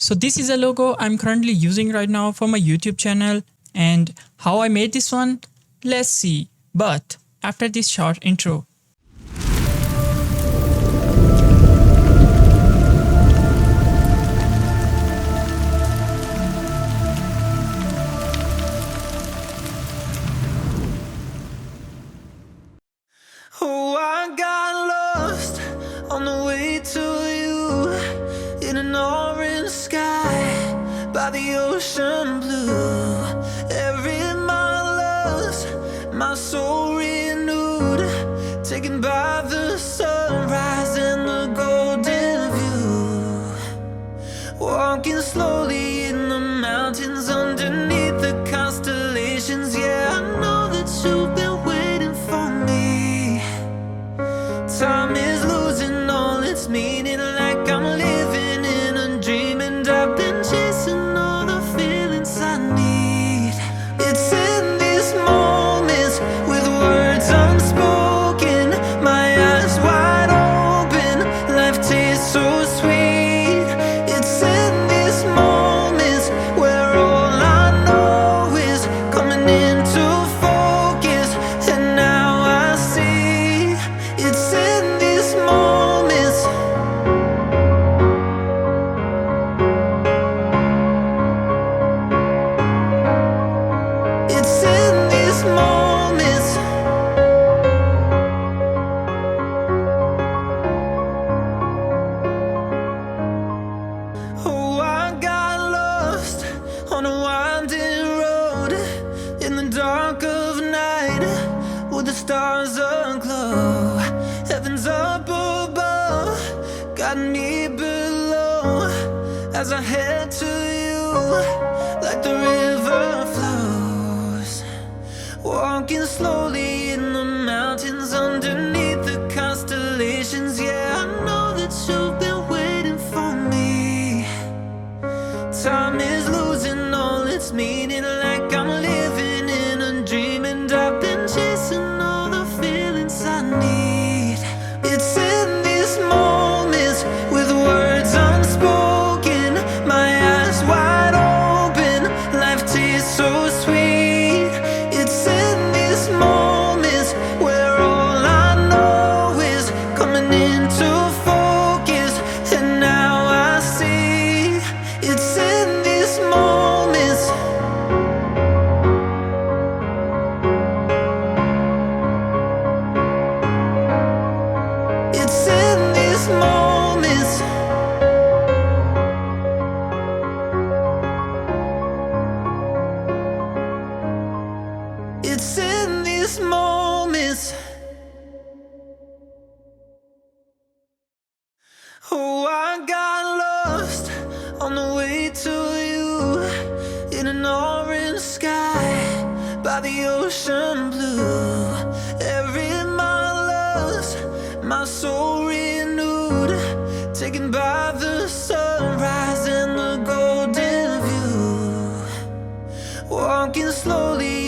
So this is a logo I'm currently using right now for my YouTube channel, and how I made this one, let's see, but after this short intro. Oh, I got lost on the way to you in an orange sky by the ocean blue. Every mile lost, my soul renewed, taken by the sunrise and the golden view. Walking slowly in the mountains underneath the constellations. Yeah, I know that you've been waiting for me. Time is losing all its meaning, like I'm living in a dream, and I've been chasing all the feelings I need. It's in these moments with words unspoken, my eyes wide open, life tastes so sweet. It's in these moments where all I know is coming into focus, and now I see. It's in these moments. It's in these moments. Oh, I got lost on a winding road in the dark of night, with the stars aglow. Heaven's up above, got me below, as I head to you like the river flows. Walking slowly in the mountains underneath the constellations. Yeah, I know that you've been waiting for me. Time is losing all its meaning, like I'm living in a dream, and I've been chasing all the feelings I need. It's in these moments with words unspoken, my eyes wide open, life tastes so sweet. It's in these moments where all I know is coming into focus, and now I see. It's in these moments. It's in these moments. It's in these moments. Oh, I got lost on the way to you in an orange sky by the ocean blue. Every mile lost, my soul renewed, taken by the sunrise and the golden view. Walking slowly